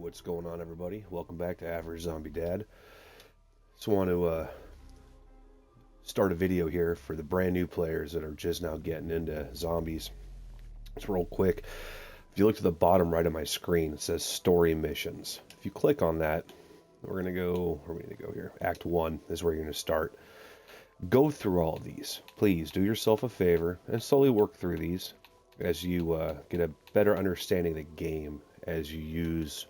What's going on, everybody? Welcome back to Average Zombie Dad. Just want to start a video here for the brand new players that are just now getting into zombies. It's real quick. If you look to the bottom right of my screen, it says Story Missions. If you click on that, we're going to go, where are we going to go here? Act 1 is where you're going to start. Go through all of these. Please do yourself a favor and slowly work through these as you get a better understanding of the game as you use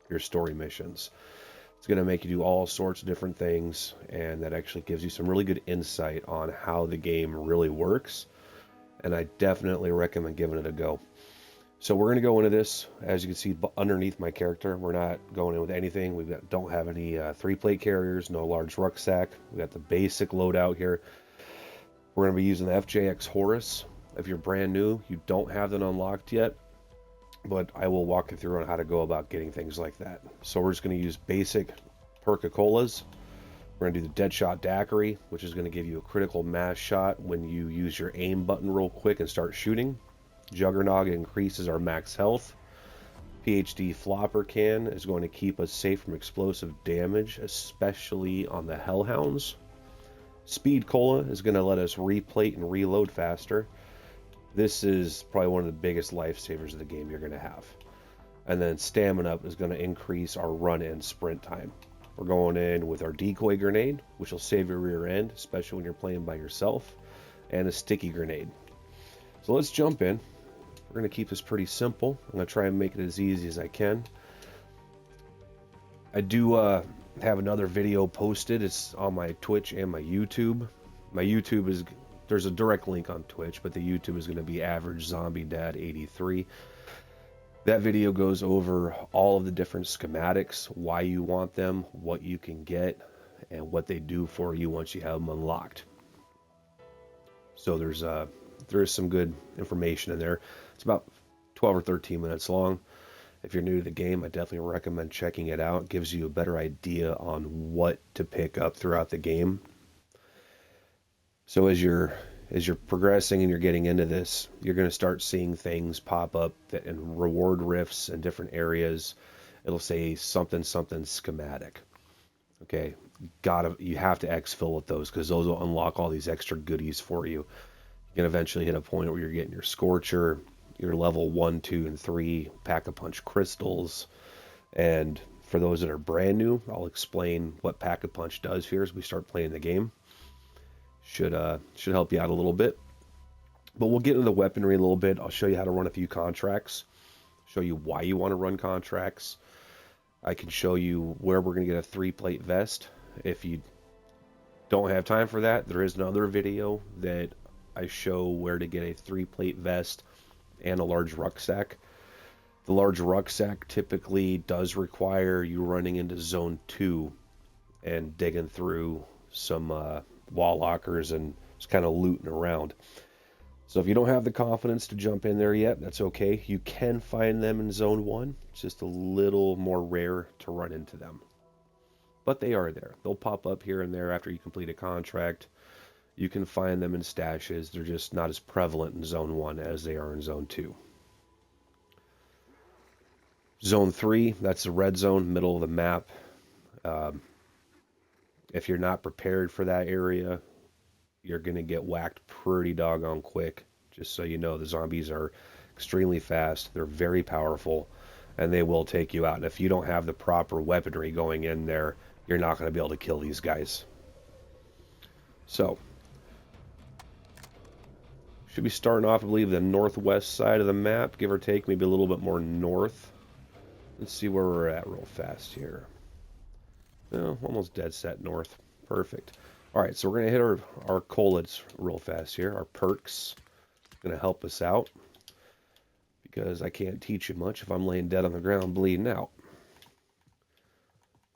your story missions. It's going to make you do all sorts of different things, and that actually gives you some really good insight on how the game really works, and I definitely recommend giving it a go. So we're going to go into this. As you can see underneath my character, we're not going in with anything. We don't have any 3-plate carriers, no large rucksack. We got the basic loadout here. We're going to be using the FJX Horus. If you're brand new, you don't have that unlocked yet, but I will walk you through on how to go about getting things like that. So we're just going to use basic Perca-Colas. We're going to do the Deadshot Daiquiri, which is going to give you a critical mass shot when you use your aim button real quick and start shooting. Juggernog increases our max health. PhD Flopper Can is going to keep us safe from explosive damage, especially on the Hellhounds. Speed Cola is going to let us replate and reload faster. This is probably one of the biggest lifesavers of the game you're going to have. And then Stamina Up is going to increase our run and sprint time. We're going in with our Decoy Grenade, which will save your rear end, especially when you're playing by yourself, and a Sticky Grenade. So let's jump in. We're going to keep this pretty simple. I'm going to try and make it as easy as I can. I do have another video posted. It's on my Twitch and my YouTube. My YouTube is, there's a direct link on Twitch, but the YouTube is going to be Average Zombie Dad 83. That video goes over all of the different schematics, why you want them, what you can get, and what they do for you once you have them unlocked. So there is some good information in there. It's about 12 or 13 minutes long. If you're new to the game, I definitely recommend checking it out. It gives you a better idea on what to pick up throughout the game. So as you're progressing and you're getting into this, you're going to start seeing things pop up in reward rifts and different areas. It'll say something schematic. Okay, you have to exfil with those because those will unlock all these extra goodies for you. You can eventually hit a point where you're getting your Scorcher, your level 1, 2, and 3 Pack-a-Punch crystals. And for those that are brand new, I'll explain what Pack-a-Punch does here as we start playing the game. Should help you out a little bit. But we'll get into the weaponry a little bit. I'll show you how to run a few contracts. Show you why you want to run contracts. I can show you where we're going to get a 3-plate vest. If you don't have time for that, there is another video that I show where to get a 3-plate vest and a large rucksack. The large rucksack typically does require you running into zone 2 and digging through some wall lockers and just kind of looting around. So if you don't have the confidence to jump in there yet, that's okay. You can find them in zone 1. It's just a little more rare to run into them. But they are there. They'll pop up here and there after you complete a contract. You can find them in stashes. They're just not as prevalent in zone 1 as they are in zone 2. Zone 3, that's the red zone, middle of the map. If you're not prepared for that area, you're going to get whacked pretty doggone quick. Just so you know, the zombies are extremely fast. They're very powerful, and they will take you out. And if you don't have the proper weaponry going in there, you're not going to be able to kill these guys. So, should be starting off, I believe, the northwest side of the map, give or take, maybe a little bit more north. Let's see where we're at real fast here. Oh, almost dead set north. Perfect. Alright, so we're going to hit our colas real fast here. Our perks. Going to help us out. Because I can't teach you much if I'm laying dead on the ground bleeding out.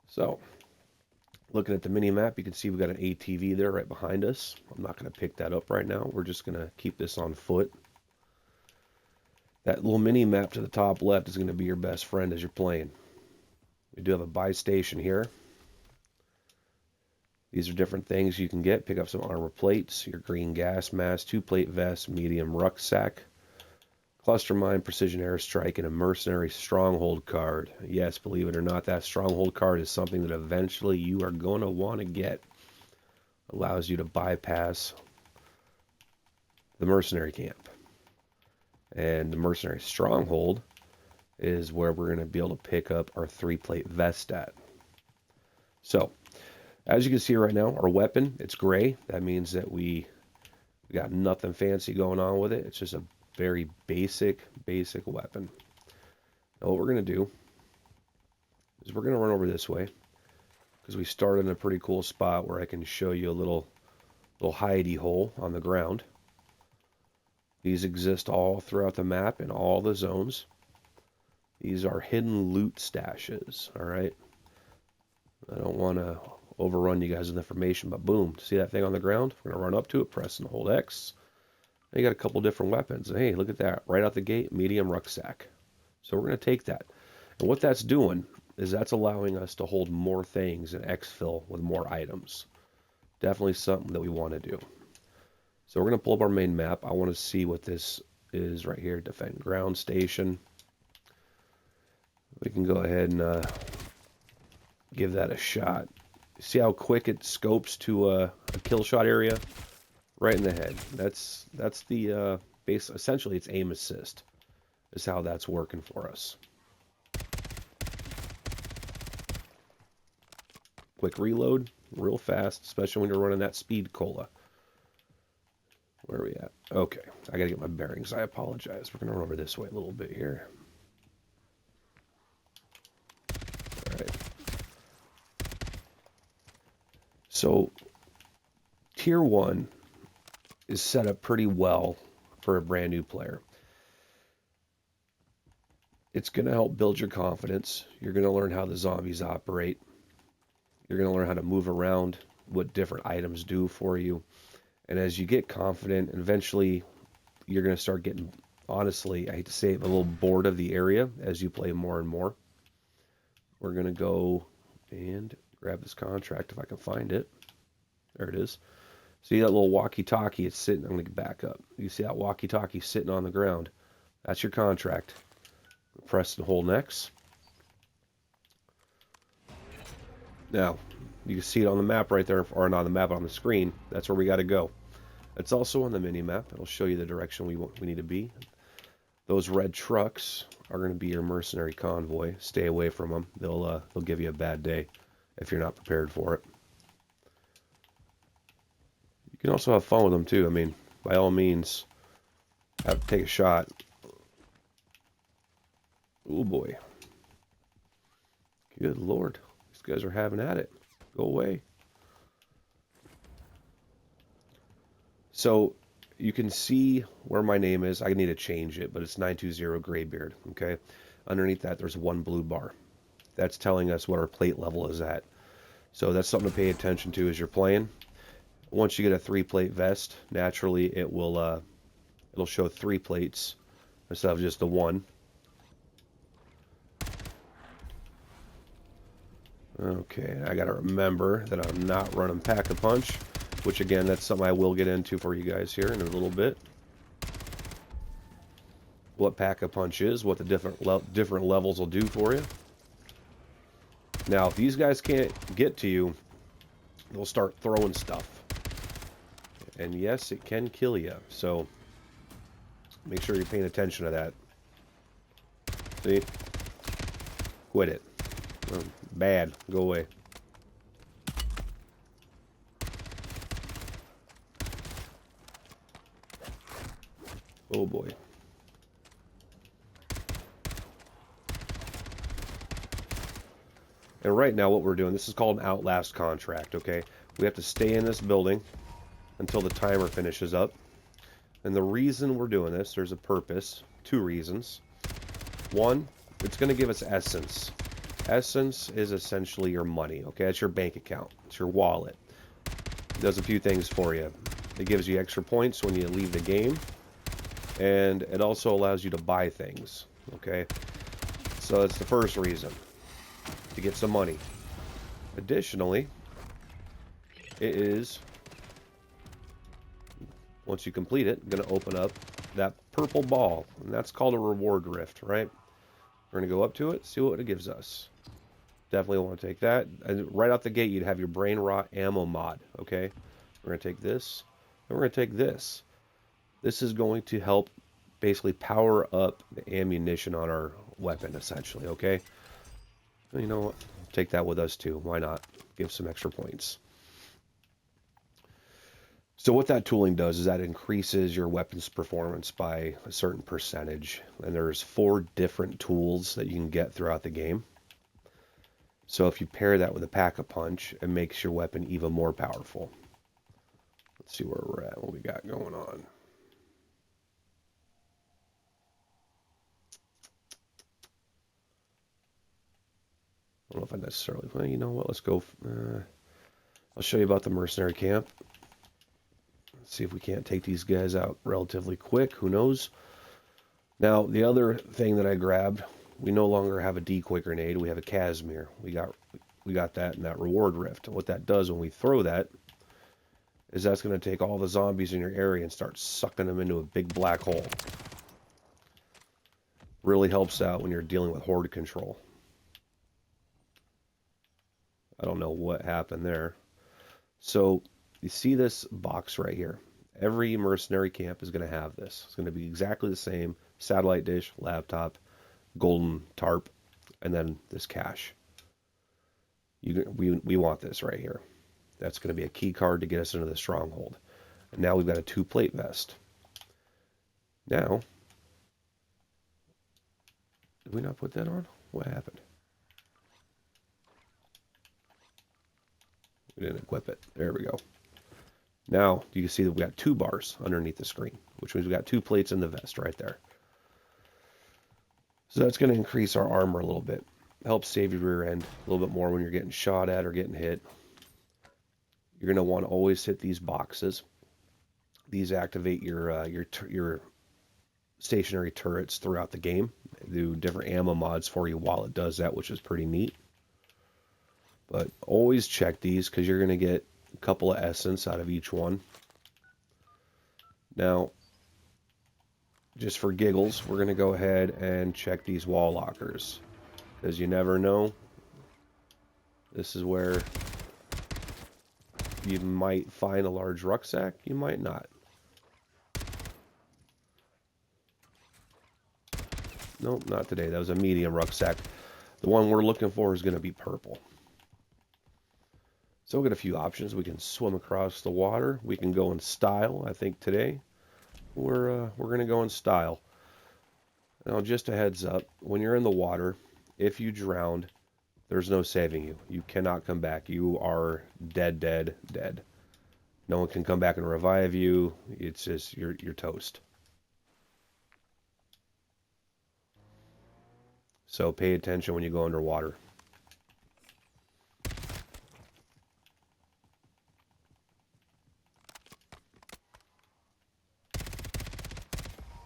So, looking at the mini-map, you can see we've got an ATV there right behind us. I'm not going to pick that up right now. We're just going to keep this on foot. That little mini-map to the top left is going to be your best friend as you're playing. We do have a buy station here. These are different things you can get. Pick up some armor plates, your green gas mask, 2-plate vest, medium rucksack, Cluster Mine, Precision Airstrike, and a Mercenary Stronghold card. Yes, believe it or not, that Stronghold card is something that eventually you are going to want to get. Allows you to bypass the Mercenary Camp. And the Mercenary Stronghold is where we're going to be able to pick up our 3-plate vest at. So, as you can see right now, our weapon, it's gray. That means that we got nothing fancy going on with it. It's just a very basic weapon. Now what we're going to do is we're going to run over this way because we started in a pretty cool spot where I can show you a little hidey hole on the ground. These exist all throughout the map in all the zones. These are hidden loot stashes, all right? I don't want to overrun you guys with information, but boom, see that thing on the ground? We're going to run up to it, press and hold X. And you got a couple different weapons. And hey, look at that. Right out the gate, medium rucksack. So we're going to take that. And what that's doing is that's allowing us to hold more things and exfil with more items. Definitely something that we want to do. So we're going to pull up our main map. I want to see what this is right here. Defend ground station. We can go ahead and give that a shot. See how quick it scopes to a kill shot area? Right in the head. That's the base. Essentially, it's aim assist is how that's working for us. Quick reload, real fast, especially when you're running that speed cola. Where are we at? Okay, I gotta get my bearings. I apologize. We're gonna run over this way a little bit here. All right. So, Tier 1 is set up pretty well for a brand new player. It's going to help build your confidence. You're going to learn how the zombies operate. You're going to learn how to move around, what different items do for you. And as you get confident, eventually you're going to start getting, honestly, I hate to say it, a little bored of the area as you play more and more. We're going to go and grab this contract if I can find it. There it is. See that little walkie-talkie? It's sitting. I'm going to back up. You see that walkie-talkie sitting on the ground? That's your contract. Press and hold X. Now, you can see it on the map right there, or not on the map, on the screen. That's where we got to go. It's also on the mini-map. It'll show you the direction we need to be. Those red trucks are going to be your mercenary convoy. Stay away from them. They'll give you a bad day if you're not prepared for it. You can also have fun with them too. I mean, by all means, have to take a shot. Oh boy. Good Lord. These guys are having at it. Go away. So you can see where my name is. I need to change it, but it's 920 Graybeard. Okay. Underneath that, there's one blue bar. That's telling us what our plate level is at. So that's something to pay attention to as you're playing. Once you get a 3-plate vest, naturally it will it'll show 3 plates instead of just the 1. Okay, I gotta remember that I'm not running Pack-a-Punch, which again, that's something I will get into for you guys here in a little bit. What Pack-a-Punch is, what the different levels will do for you. Now, if these guys can't get to you, they'll start throwing stuff. And yes, it can kill you, so make sure you're paying attention to that. See? Quit it. Bad. Go away. Oh boy. And right now what we're doing, this is called an Outlast contract, okay? We have to stay in this building until the timer finishes up. And the reason we're doing this, there's a purpose. 2 reasons. 1, it's going to give us essence. Essence is essentially your money, okay? It's your bank account. It's your wallet. It does a few things for you. It gives you extra points when you leave the game. And it also allows you to buy things, okay? So that's the first reason, to get some money. Additionally, it is, once you complete it, going to open up that purple ball, and that's called a reward rift, right? We're going to go up to it, see what it gives us. Definitely want to take that. And right out the gate, you'd have your brain rot ammo mod, okay? We're going to take this, and we're going to take this. This is going to help basically power up the ammunition on our weapon, essentially, okay? You know what? Take that with us, too. Why not? Give some extra points. So what that tooling does is that increases your weapon's performance by a certain percentage. And there's 4 different tools that you can get throughout the game. So if you pair that with a pack-a-punch, it makes your weapon even more powerful. Let's see where we're at, what we got going on. I don't know if I necessarily, well, you know what, let's go. I'll show you about the mercenary camp. Let's see if we can't take these guys out relatively quick, who knows. Now, the other thing that I grabbed, we no longer have a decoy grenade, we have a Casimir. We got that in that reward rift. What that does when we throw that is that's going to take all the zombies in your area and start sucking them into a big black hole. Really helps out when you're dealing with horde control. I don't know what happened there. So, you see this box right here. Every mercenary camp is going to have this. It's going to be exactly the same. Satellite dish, laptop, golden tarp, and then this cache. We want this right here. That's going to be a key card to get us into the stronghold. And now we've got a 2-plate vest. Now, did we not put that on? What happened? We didn't equip it. There we go. Now, you can see that we got 2 bars underneath the screen, which means we got 2 plates in the vest right there. So that's going to increase our armor a little bit. Help save your rear end a little bit more when you're getting shot at or getting hit. You're going to want to always hit these boxes. These activate your stationary turrets throughout the game. They do different ammo mods for you while it does that, which is pretty neat. But always check these because you're going to get a couple of essence out of each one. Now, just for giggles, we're going to go ahead and check these wall lockers. Because you never know. This is where you might find a large rucksack. You might not. Nope, not today. That was a medium rucksack. The one we're looking for is going to be purple. So we've got a few options. We can swim across the water. We can go in style. I think today we're going to go in style. Now, just a heads up, when you're in the water, if you drowned, there's no saving you. You cannot come back. You are dead, dead, dead. No one can come back and revive you. It's just, you're toast. So pay attention when you go underwater.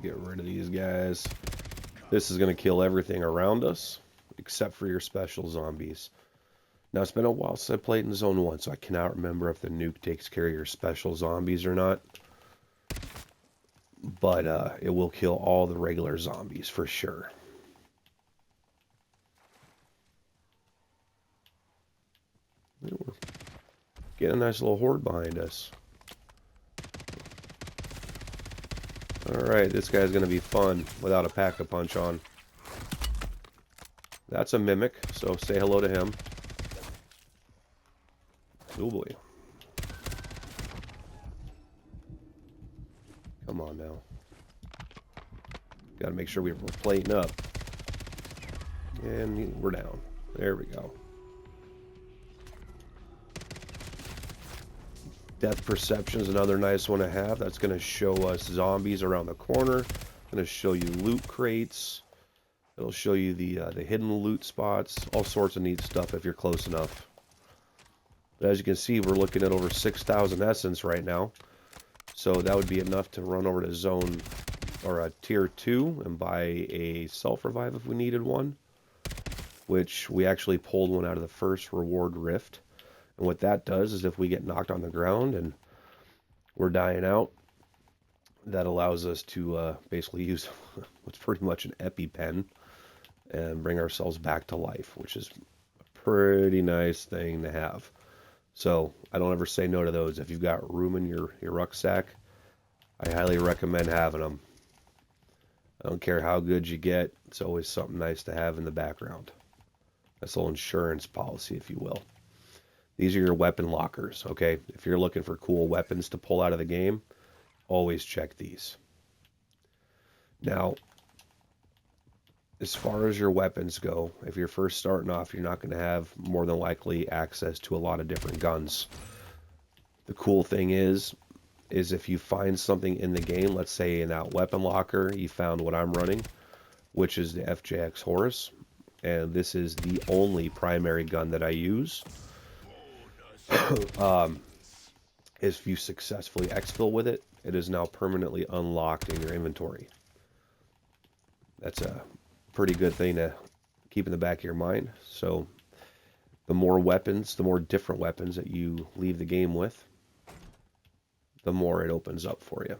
Get rid of these guys. This is going to kill everything around us, except for your special zombies. Now, it's been a while since I played in Zone 1, so I cannot remember if the nuke takes care of your special zombies or not. But it will kill all the regular zombies for sure. Get a nice little horde behind us. Alright, this guy's going to be fun without a pack-a-punch on. That's a mimic, so say hello to him. Oh boy. Come on now. Got to make sure we're plating up. And we're down. There we go. Depth perception is another nice one to have. That's going to show us zombies around the corner. Going to show you loot crates. It'll show you the hidden loot spots. All sorts of neat stuff if you're close enough. But as you can see, we're looking at over 6,000 essence right now. So that would be enough to run over to zone or a tier 2 and buy a self-revive if we needed one. Which we actually pulled one out of the first reward rift. And what that does is if we get knocked on the ground and we're dying out, that allows us to basically use what's pretty much an EpiPen and bring ourselves back to life, which is a pretty nice thing to have. So I don't ever say no to those. If you've got room in your rucksack, I highly recommend having them. I don't care how good you get, it's always something nice to have in the background. That's a little insurance policy, if you will. These are your weapon lockers, okay? If you're looking for cool weapons to pull out of the game, always check these. Now, as far as your weapons go, if you're first starting off, you're not going to have more than likely access to a lot of different guns. The cool thing is if you find something in the game, let's say in that weapon locker, you found what I'm running, which is the FJX Horus, and this is the only primary gun that I use. If you successfully exfil with it, it is now permanently unlocked in your inventory. That's a pretty good thing to keep in the back of your mind. So the more weapons, the more different weapons that you leave the game with, the more it opens up for you.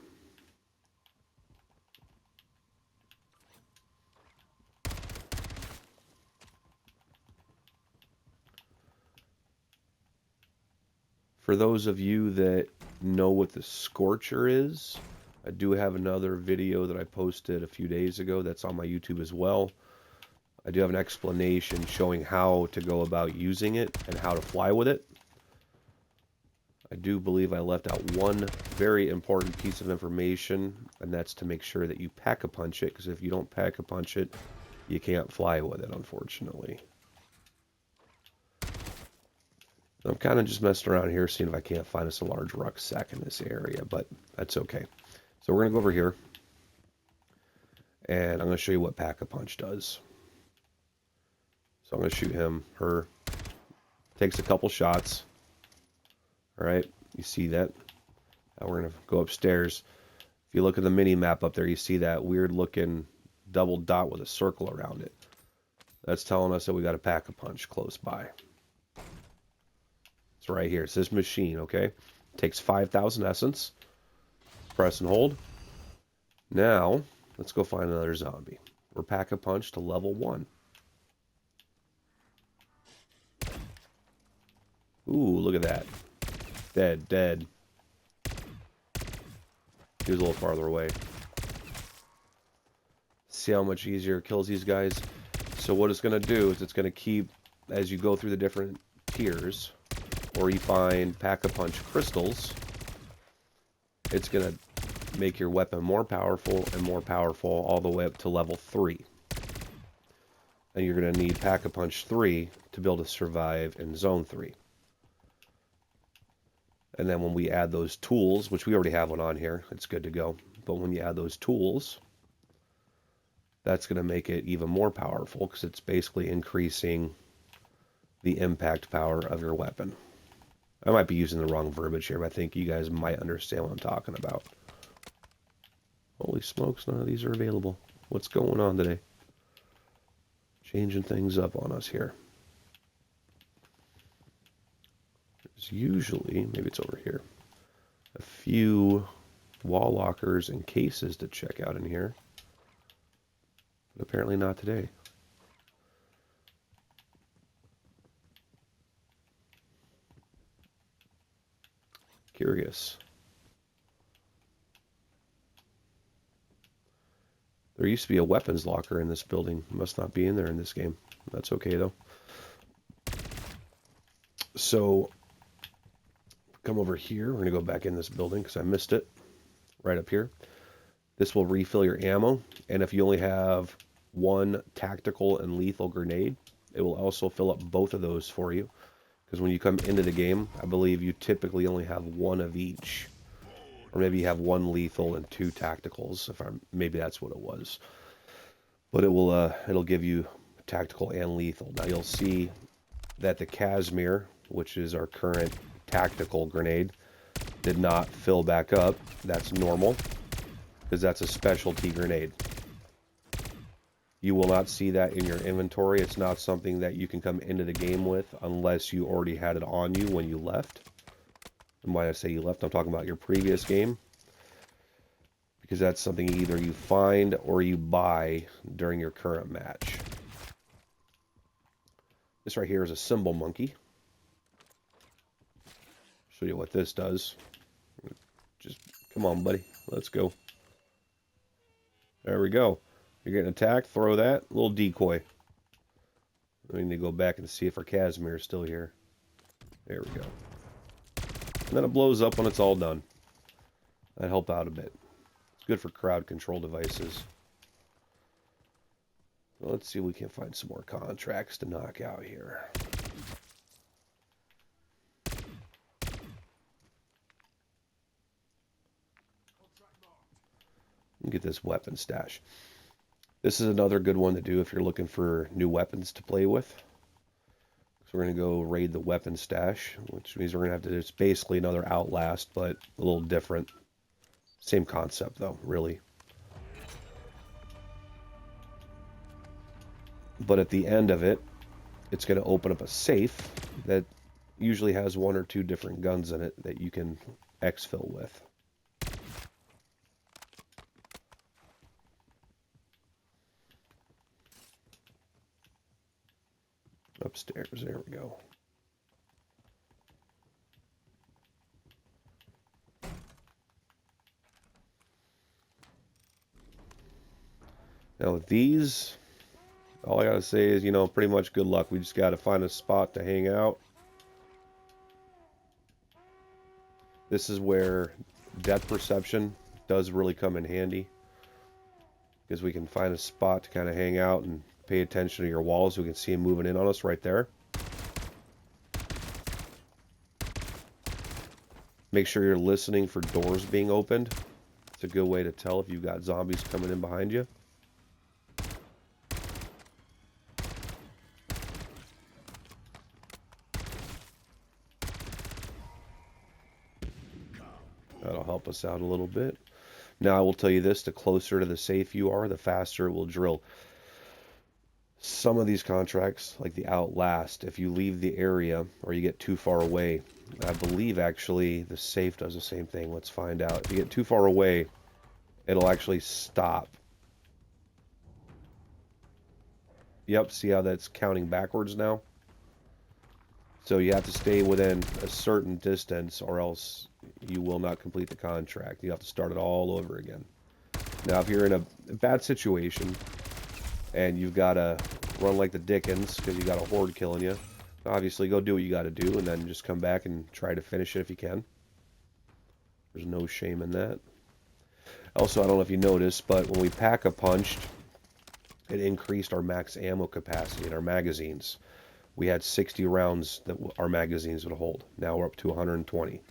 For those of you that know what the Scorcher is, I do have another video that I posted a few days ago that's on my YouTube as well. I do have an explanation showing how to go about using it and how to fly with it. I do believe I left out one very important piece of information, and that's to make sure that you pack-a-punch it, because if you don't pack-a-punch it, you can't fly with it, unfortunately. I'm kind of just messing around here, seeing if I can't find us a large rucksack in this area, but that's okay. So we're going to go over here, and I'm going to show you what Pack-a-Punch does. So I'm going to shoot him, her. Takes a couple shots. All right, you see that? Now we're going to go upstairs. If you look at the mini-map up there, you see that weird-looking double dot with a circle around it. That's telling us that we got a Pack-a-Punch close by. It's right here. It's this machine, okay? Takes 5,000 essence. Press and hold. Now, let's go find another zombie. We're Pack-a-Punch to level 1. Ooh, look at that. Dead, dead. He was a little farther away. See how much easier it kills these guys? So what it's going to do is it's going to keep, as you go through the different tiers, or you find Pack-a-Punch crystals, it's going to make your weapon more powerful and more powerful all the way up to level 3. And you're going to need Pack-a-Punch 3 to be able to survive in Zone 3. And then when we add those tools, which we already have one on here, it's good to go. But when you add those tools, that's going to make it even more powerful, because it's basically increasing the impact power of your weapon. I might be using the wrong verbiage here, but I think you guys might understand what I'm talking about. Holy smokes, none of these are available. What's going on today? Changing things up on us here. There's usually, maybe it's over here, a few wall lockers and cases to check out in here. But apparently not today. Curious. There used to be a weapons locker in this building. It must not be in there in this game. That's okay though. So come over here. We're going to go back in this building because I missed it. Right up here. This will refill your ammo. And if you only have one tactical and lethal grenade, it will also fill up both of those for you. Because when you come into the game, I believe you typically only have one of each. Or maybe you have one lethal and 2 tacticals. Maybe that's what it was. But it'll give you tactical and lethal. Now you'll see that the Casimir, which is our current tactical grenade, did not fill back up. That's normal, because that's a specialty grenade. You will not see that in your inventory. It's not something that you can come into the game with unless you already had it on you when you left. And when I say you left, I'm talking about your previous game. because that's something either you find or you buy during your current match. This right here is a symbol monkey. Show you what this does. Just come on, buddy. Let's go. There we go. You're getting attacked. Throw that. Little decoy. We need to go back and see if our Casimir is still here. There we go. And then it blows up when it's all done. That helped out a bit. It's good for crowd control devices. Well, let's see if we can find some more contracts to knock out here. Get this weapon stash. This is another good one to do if you're looking for new weapons to play with. So we're going to go raid the weapon stash, which means we're going to have to do, it's basically another Outlast, but a little different. Same concept though, really. But at the end of it, it's going to open up a safe that usually has 1 or 2 different guns in it that you can exfil with. Upstairs, there we go. Now with these, all I gotta say is, you know, pretty much good luck. We just gotta find a spot to hang out. This is where depth perception does really come in handy, because we can find a spot to kind of hang out and pay attention to your walls. We can see them moving in on us right there. Make sure you're listening for doors being opened. It's a good way to tell if you've got zombies coming in behind you. That'll help us out a little bit. Now I will tell you this, the closer to the safe you are, the faster it will drill. Some of these contracts, like the Outlast, if you leave the area or you get too far away, I believe actually the safe does the same thing. Let's find out. If you get too far away, it'll actually stop. Yep, see how that's counting backwards now? So you have to stay within a certain distance or else you will not complete the contract. You have to start it all over again. Now if you're in a bad situation and you've got to run like the Dickens because you got a horde killing you, obviously go do what you got to do and then just come back and try to finish it if you can. There's no shame in that. Also, I don't know if you noticed, but when we pack-a-punched, it increased our max ammo capacity in our magazines. We had 60 rounds that our magazines would hold. Now we're up to 120.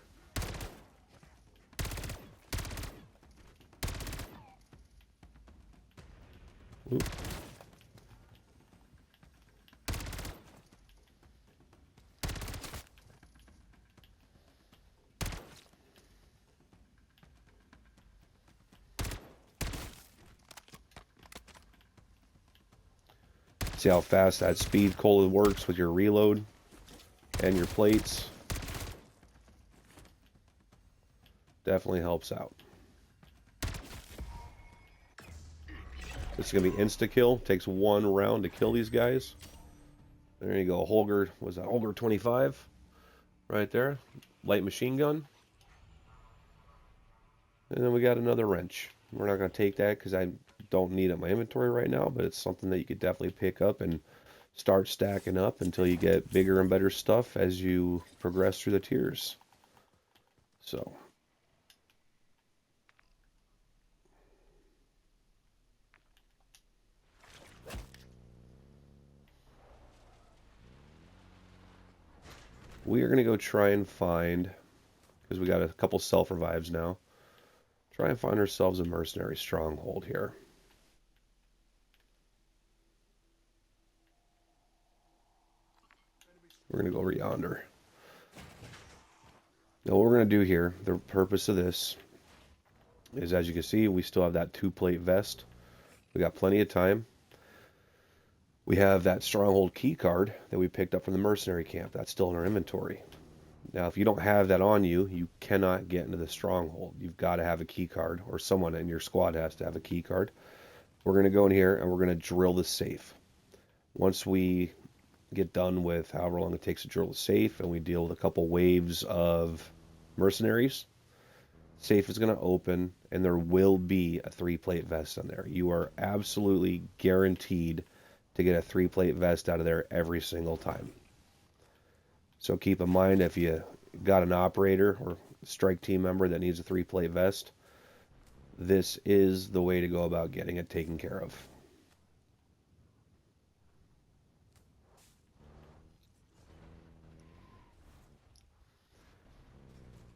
Oop. See how fast that speed cola works with your reload and your plates. Definitely helps out. This is going to be insta-kill. Takes 1 round to kill these guys. There you go. Holger, was that Holger 25? Right there. Light machine gun. And then we got another wrench. We're not going to take that because I don't need it in my inventory right now, but it's something that you could definitely pick up and start stacking up until you get bigger and better stuff as you progress through the tiers. So we are going to go try and find, because we got a couple self-revives now, try and find ourselves a mercenary stronghold here. We're going to go over yonder. Now what we're going to do here, the purpose of this, is as you can see, we still have that 2-plate vest. We got plenty of time. We have that stronghold key card that we picked up from the mercenary camp. That's still in our inventory. Now, if you don't have that on you, you cannot get into the stronghold. You've got to have a key card, or someone in your squad has to have a key card. We're going to go in here and we're going to drill the safe. Once we get done with however long it takes to drill the safe and we deal with a couple waves of mercenaries, safe is going to open and there will be a 3-plate vest on there. You are absolutely guaranteed to get a 3-plate vest out of there every single time. So keep in mind, if you got an operator or strike team member that needs a 3-plate vest, this is the way to go about getting it taken care of.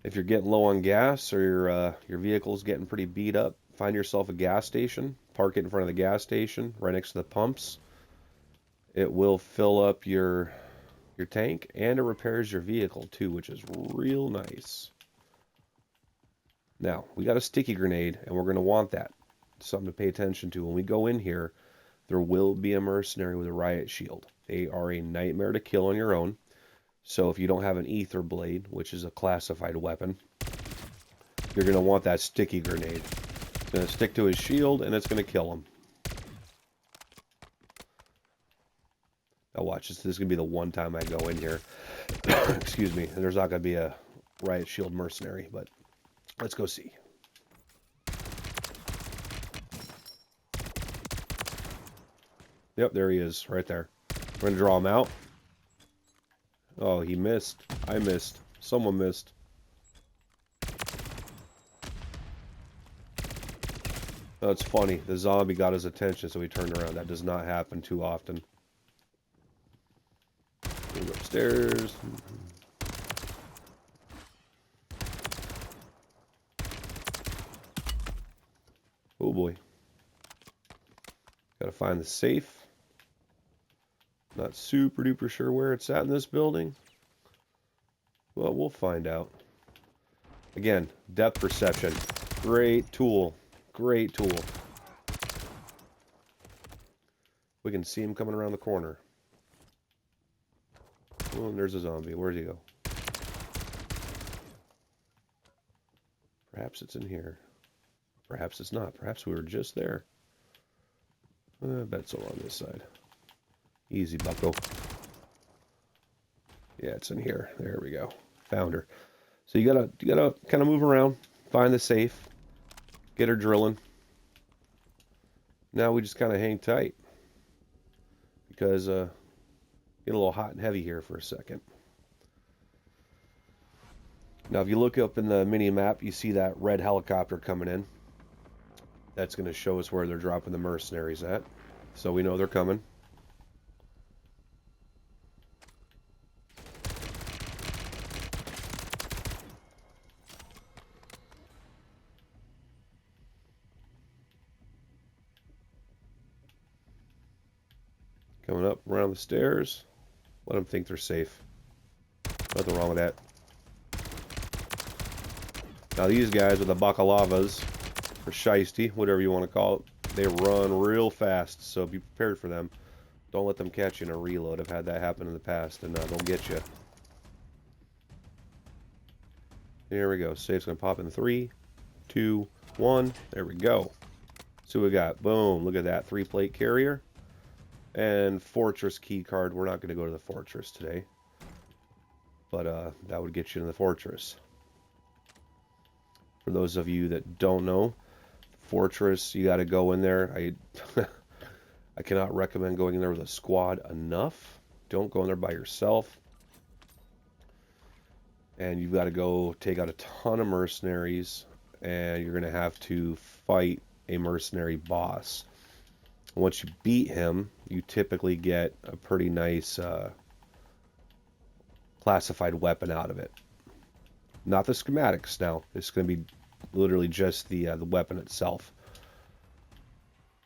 If you're getting low on gas or your vehicle's getting pretty beat up, find yourself a gas station, park it in front of the gas station, right next to the pumps. It will fill up your tank, and it repairs your vehicle too, which is real nice. Now, we got a sticky grenade, and we're going to want that. Something to pay attention to. When we go in here, there will be a mercenary with a riot shield. They are a nightmare to kill on your own. So if you don't have an ether blade, which is a classified weapon, you're going to want that sticky grenade. It's going to stick to his shield, and it's going to kill him. Now watch, this is going to be the one time I go in here. Excuse me. There's not going to be a riot shield mercenary, but let's go see. Yep, there he is, right there. We're going to draw him out. Oh, he missed. I missed. Someone missed. Oh, it's funny. The zombie got his attention, so he turned around. That does not happen too often. Move upstairs. Oh boy. Gotta find the safe. Not super duper sure where it's at in this building. Well, we'll find out. Again, depth perception. Great tool. Great tool. We can see him coming around the corner. Oh, and there's a zombie. Where'd he go? Perhaps it's in here. Perhaps it's not. Perhaps we were just there. I bet it's all on this side. Easy, bucko. Yeah, it's in here. There we go. Found her. So you gotta kind of move around, find the safe, get her drilling. Now we just kind of hang tight because get a little hot and heavy here for a second. Now, if you look up in the mini map, you see that red helicopter coming in. That's going to show us where they're dropping the mercenaries at, so we know they're coming. Coming up around the stairs. Let them think they're safe. Nothing wrong with that. Now these guys with the bakalavas, or shiesty, whatever you want to call it, they run real fast, so be prepared for them. Don't let them catch you in a reload. I've had that happen in the past, and they'll get you. There we go. Safe's going to pop in 3, 2, 1. There we go. So we got, boom, look at that, 3-plate carrier. And fortress key card. We're not going to go to the fortress today, but that would get you in the fortress. For those of you that don't know, fortress, you got to go in there. I cannot recommend going in there with a squad enough. Don't go in there by yourself. And you've got to go take out a ton of mercenaries, and you're going to have to fight a mercenary boss. Once you beat him, you typically get a pretty nice classified weapon out of it. Not the schematics now. It's going to be literally just the weapon itself.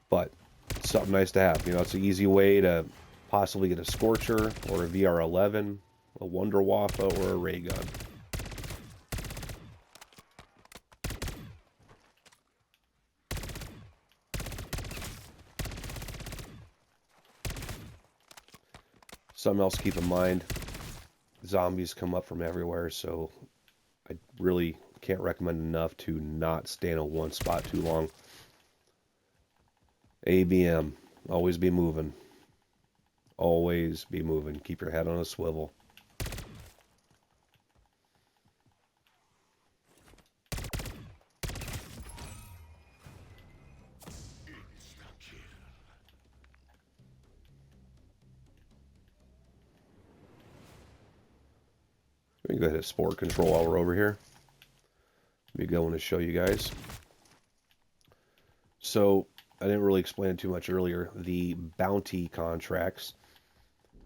But it's something nice to have. You know, it's an easy way to possibly get a Scorcher or a VR11, a Wunderwaffe, or a ray gun. Something else to keep in mind. zombies come up from everywhere, so I really can't recommend enough to not stand in one spot too long. ABM, always be moving. Always be moving. Keep your head on a swivel. Let me go ahead and sport control while we're over here. Be going to show you guys. So I didn't really explain it too much earlier. The bounty contracts,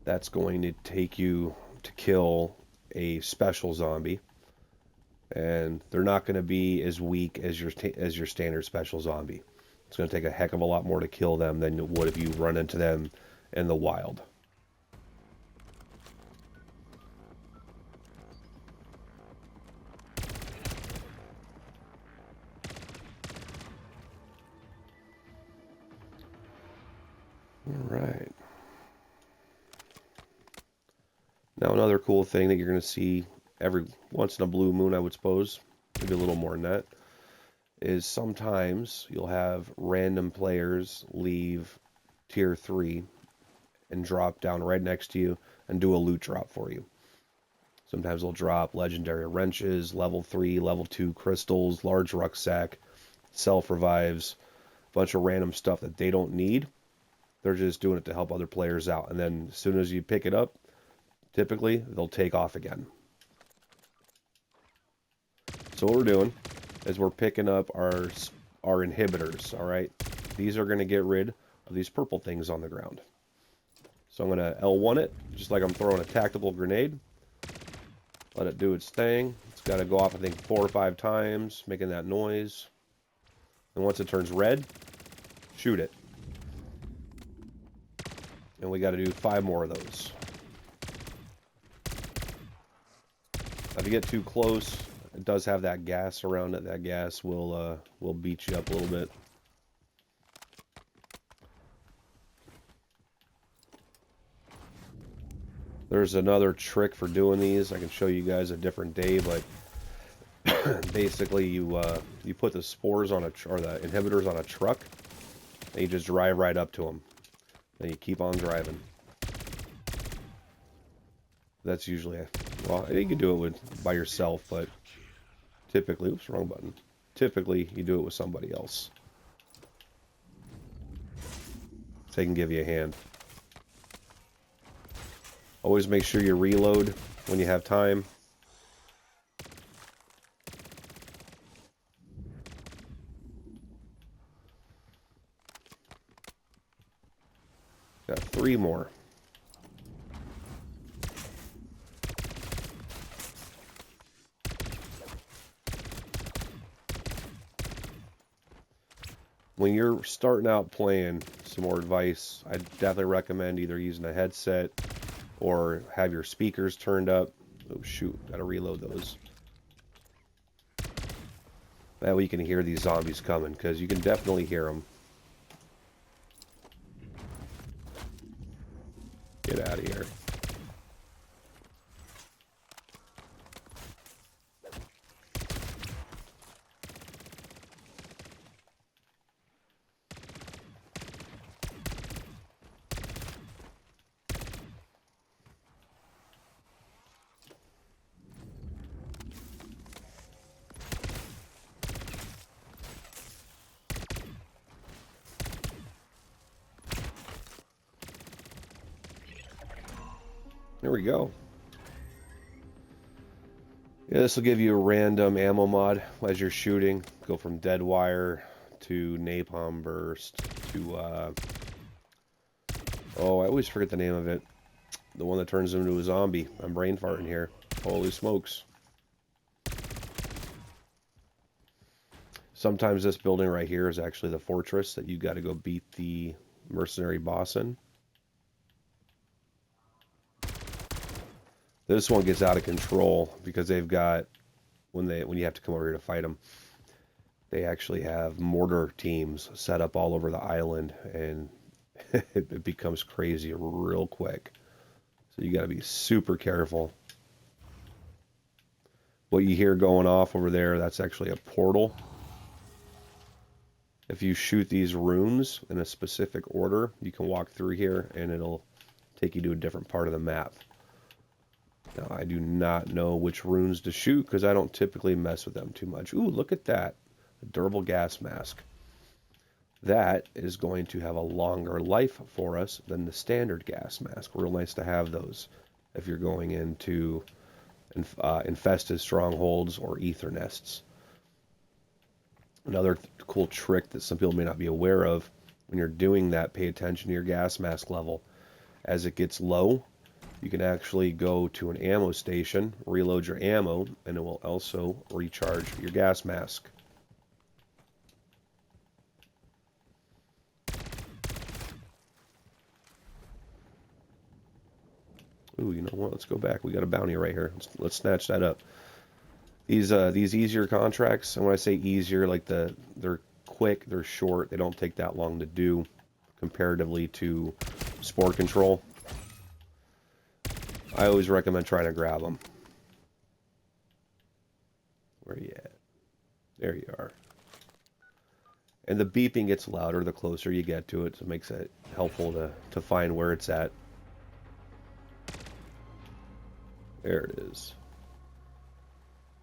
that's going to take you to kill a special zombie, and they're not going to be as weak as your standard special zombie. It's going to take a heck of a lot more to kill them than it would if you run into them in the wild. All right. Now another cool thing that you're going to see every once in a blue moon, I would suppose, maybe a little more than that, is sometimes you'll have random players leave tier 3 and drop down right next to you and do a loot drop for you. Sometimes they'll drop legendary wrenches, level 3, level 2 crystals, large rucksack, self revives, a bunch of random stuff that they don't need. They're just doing it to help other players out. And then as soon as you pick it up, typically they'll take off again. So what we're doing is we're picking up our inhibitors, all right? These are going to get rid of these purple things on the ground. So I'm going to L1 it, just like I'm throwing a tactical grenade. Let it do its thing. It's got to go off, I think, 4 or 5 times, making that noise. And once it turns red, shoot it. And we got to do 5 more of those. If you get too close, it does have that gas around it. That gas will beat you up a little bit. There's another trick for doing these. I can show you guys a different day, but basically you put the spores on or the inhibitors on a truck, and you just drive right up to them. Then you keep on driving. That's usually well, you can do it by yourself, but typically, oops, wrong button. Typically, you do it with somebody else. So they can give you a hand. Always make sure you reload when you have time. Got 3 more. When you're starting out playing, some more advice, I definitely recommend either using a headset or have your speakers turned up. Oh shoot, gotta reload those. That way you can hear these zombies coming, because you can definitely hear them. Get out of here. There we go. Yeah, this will give you a random ammo mod as you're shooting. Go from dead wire to napalm burst to oh, I always forget the name of it. The one that turns into a zombie. I'm brain farting here. Holy smokes. Sometimes this building right here is actually the fortress that you got to go beat the mercenary boss in. This one gets out of control because they've got, when you have to come over here to fight them, they actually have mortar teams set up all over the island, and it becomes crazy real quick. So you got to be super careful. What you hear going off over there, that's actually a portal. If you shoot these runes in a specific order, you can walk through here and it'll take you to a different part of the map. Now, I do not know which runes to shoot because I don't typically mess with them too much. Ooh, look at that. A durable gas mask. That is going to have a longer life for us than the standard gas mask. Real nice to have those if you're going into infested strongholds or ether nests. Another cool trick that some people may not be aware of, when you're doing that, pay attention to your gas mask level. As it gets low, you can actually go to an ammo station, reload your ammo, and it will also recharge your gas mask. Ooh, you know what? Let's go back. We got a bounty right here. Let's snatch that up. These easier contracts, and when I say easier, like they're quick, they're short, they don't take that long to do comparatively to spore control. I always recommend trying to grab them. Where are you at? There you are. And the beeping gets louder the closer you get to it, so it makes it helpful to find where it's at. There it is.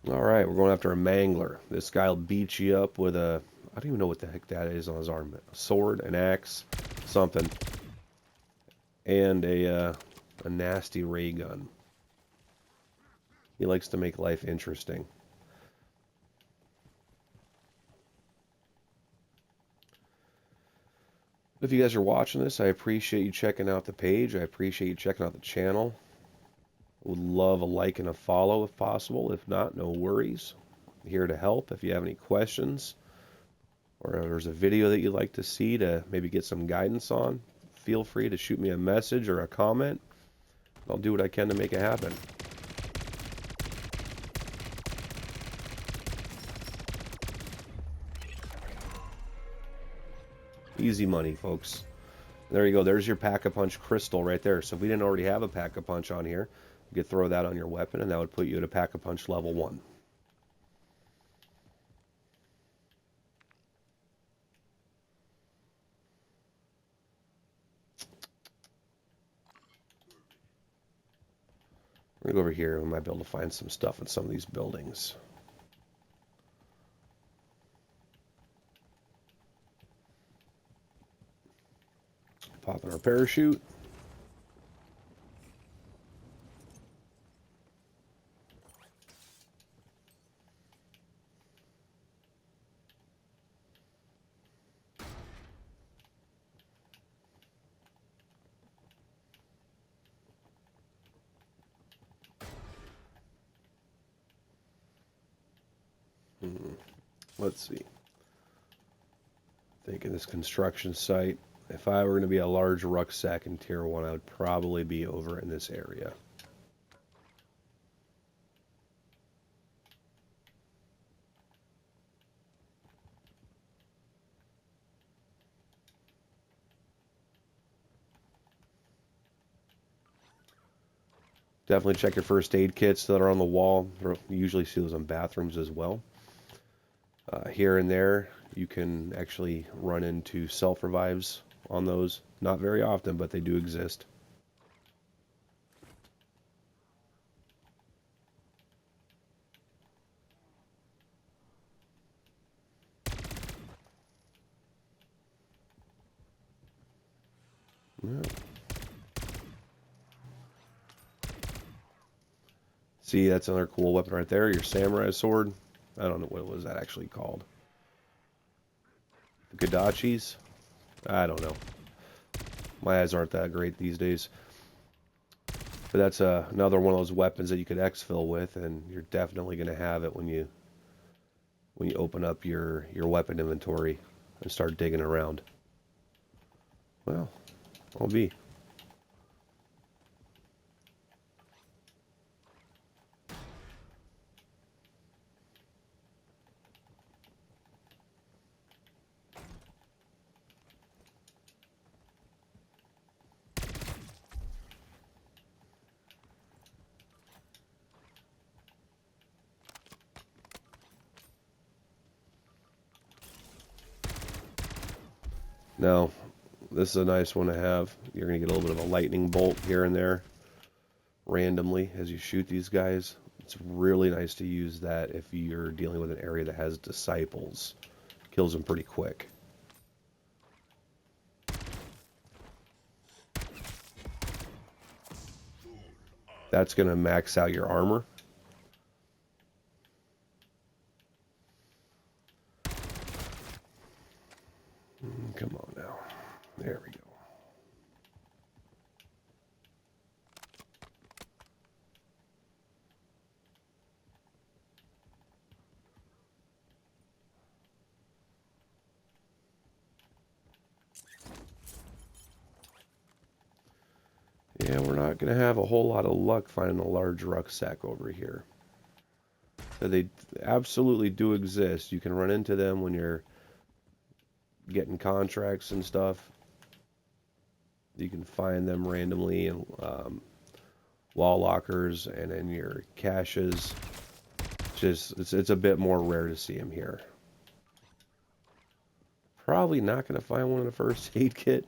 Alright, we're going after a mangler. This guy will beat you up with a... I don't even know what the heck that is on his arm. A sword, an axe, something. And a nasty ray gun. He likes to make life interesting. If you guys are watching this, I appreciate you checking out the page. I appreciate you checking out the channel. Would love a like and a follow if possible. If not, no worries. I'm here to help. If you have any questions or if there's a video that you'd like to see to maybe get some guidance on, feel free to shoot me a message or a comment. I'll do what I can to make it happen. Easy money, folks. There you go. There's your Pack-a-Punch crystal right there. So if we didn't already have a Pack-a-Punch on here, you could throw that on your weapon, and that would put you at a Pack-a-Punch level 1. We're going to go over here. We might be able to find some stuff in some of these buildings. Pop in our parachute. Let's see. I think in this construction site, if I were going to be a large rucksack in Tier 1, I would probably be over in this area. Definitely check your first aid kits that are on the wall. You usually see those in bathrooms as well. Here and there, you can actually run into self-revives on those. Not very often, but they do exist. Yeah. See, that's another cool weapon right there, your samurai sword. I don't know, what was that actually called? The Gadachis? I don't know. My eyes aren't that great these days. But that's another one of those weapons that you could exfil with, and you're definitely going to have it when you open up your weapon inventory and start digging around. Well, I'll be. Now, this is a nice one to have. You're going to get a little bit of a lightning bolt here and there randomly as you shoot these guys. It's really nice to use that if you're dealing with an area that has disciples. Kills them pretty quick. That's going to max out your armor. Come on now. There we go. Yeah, we're not going to have a whole lot of luck finding a large rucksack over here. So they absolutely do exist. You can run into them when you're getting contracts and stuff. You can find them randomly in wall lockers and in your caches. It's a bit more rare to see them here. Probably not going to find one in a first aid kit.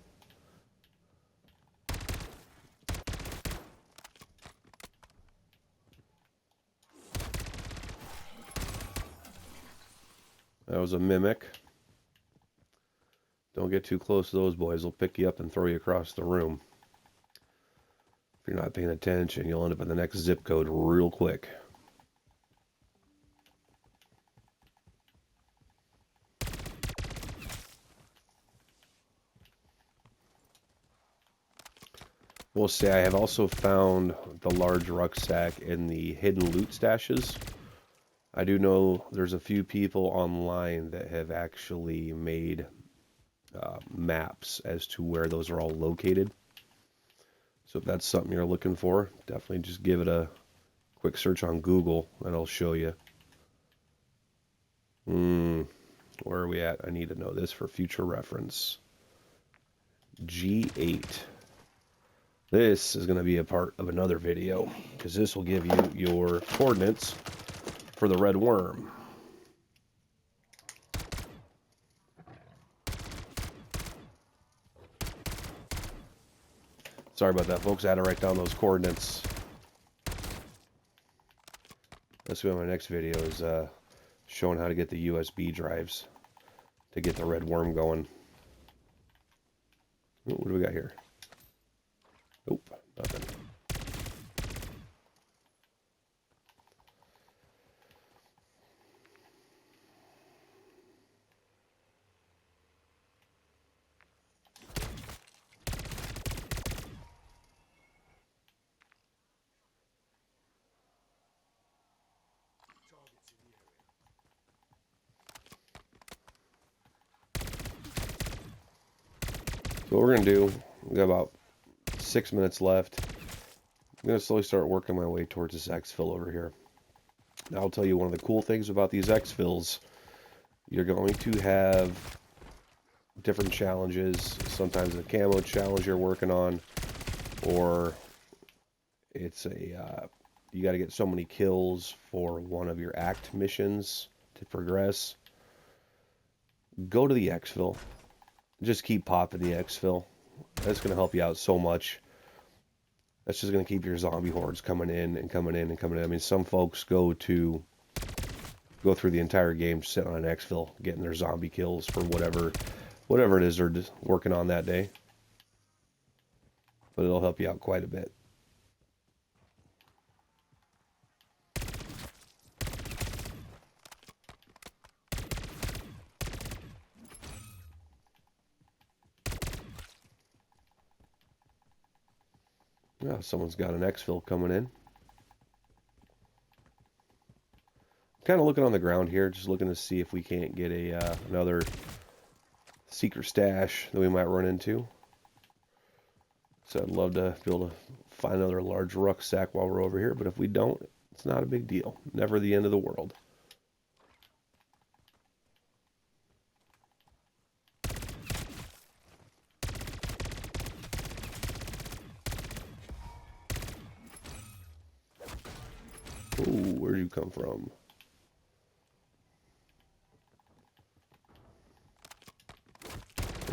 That was a mimic. Don't get too close to those boys. They'll pick you up and throw you across the room. If you're not paying attention, you'll end up in the next zip code real quick. We'll say I have also found the large rucksack in the hidden loot stashes. I do know there's a few people online that have actually made maps as to where those are all located. So if that's something you're looking for, definitely just give it a quick search on Google and it'll show you. Where are we at? I need to know this for future reference. G8. This is going to be a part of another video because this will give you your coordinates for the red worm. Sorry about that, folks. I had to write down those coordinates. That's what my next video is showing how to get the USB drives to get the red worm going. Ooh, what do we got here? Nope, nothing. So what we're going to do, we got about 6 minutes left. I'm going to slowly start working my way towards this exfil over here. Now I'll tell you one of the cool things about these exfils. You're going to have different challenges. Sometimes a camo challenge you're working on, or it's a you got to get so many kills for one of your act missions to progress. Go to the exfil. Just keep popping the exfil. That's going to help you out so much. That's just going to keep your zombie hordes coming in and coming in and coming in. I mean, some folks go through the entire game sitting on an exfil, getting their zombie kills for whatever it is they're just working on that day. But it'll help you out quite a bit. Yeah, someone's got an exfil coming in. Kind of looking on the ground here, just looking to see if we can't get a another secret stash that we might run into. So I'd love to be able to find another large rucksack while we're over here, but if we don't, it's not a big deal. Never the end of the world. Ooh, where'd you come from?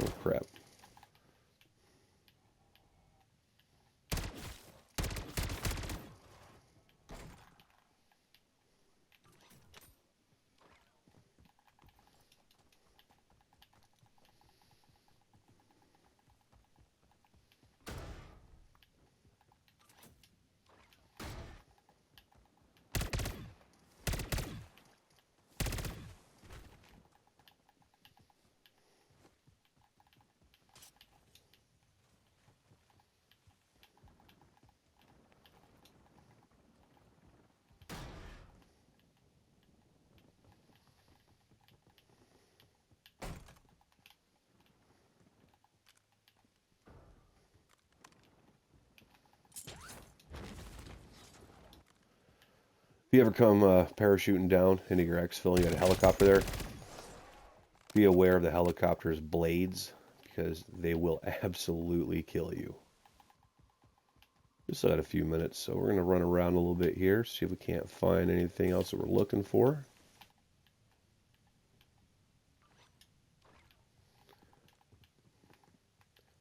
Oh, crap. If you ever come parachuting down into your exfil and you got a helicopter there, be aware of the helicopter's blades because they will absolutely kill you. We still got a few minutes, so we're going to run around a little bit here, see if we can't find anything else that we're looking for.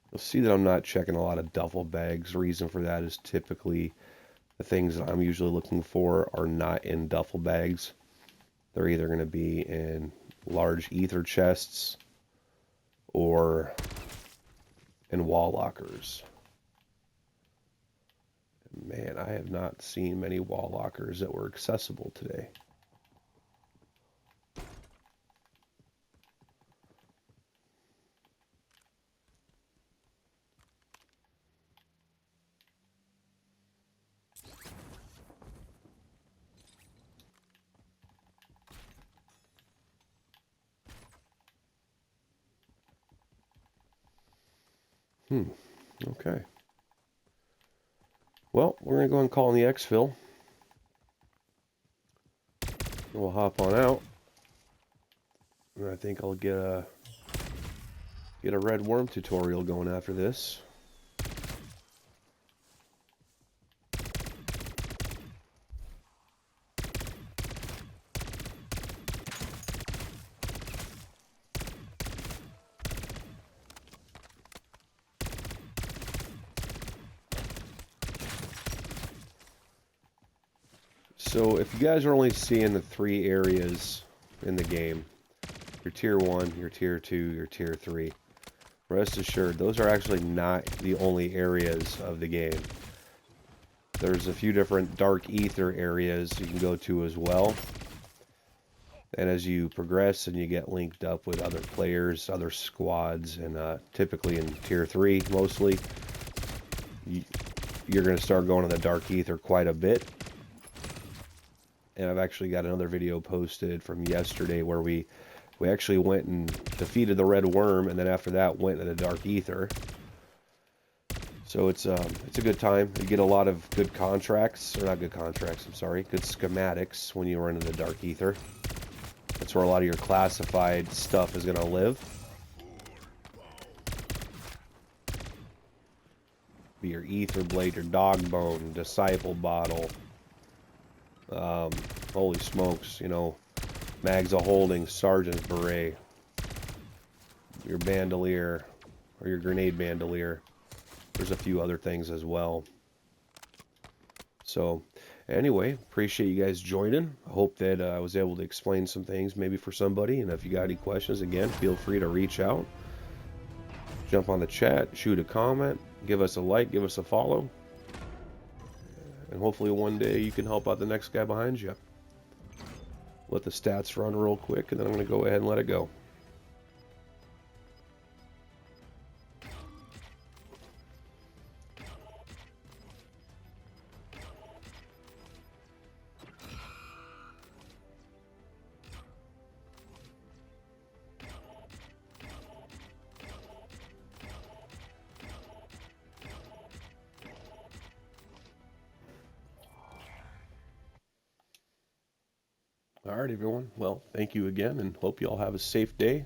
You'll see that I'm not checking a lot of duffel bags. The reason for that is typically the things that I'm usually looking for are not in duffel bags. They're either going to be in large ether chests or in wall lockers. Man, I have not seen many wall lockers that were accessible today. Okay. Well, we're going to go and call in the exfil. We'll hop on out. And I think I'll get a red worm tutorial going after this. So if you guys are only seeing the 3 areas in the game, your tier 1, your tier 2, your tier 3, rest assured, those are actually not the only areas of the game. There's a few different dark ether areas you can go to as well. And as you progress and you get linked up with other players, other squads, and typically in tier 3 mostly, you're going to start going to the dark ether quite a bit. And I've actually got another video posted from yesterday where we actually went and defeated the red worm, and then after that went to the dark ether. So it's a good time. You get a lot of good contracts, or not good contracts, I'm sorry, good schematics when you run into the dark ether. That's where a lot of your classified stuff is going to live. Be your ether blade, your dog bone, disciple bottle. Holy smokes, you know, mags of holding, sergeant's beret, your bandolier, or your grenade bandolier. There's a few other things as well. So, anyway, appreciate you guys joining. I hope that I was able to explain some things maybe for somebody. And if you got any questions, again, feel free to reach out. Jump on the chat, shoot a comment, give us a like, give us a follow. And hopefully one day you can help out the next guy behind you. Let the stats run real quick, and then I'm going to go ahead and let it go. All right, everyone. Well, thank you again, and hope you all have a safe day.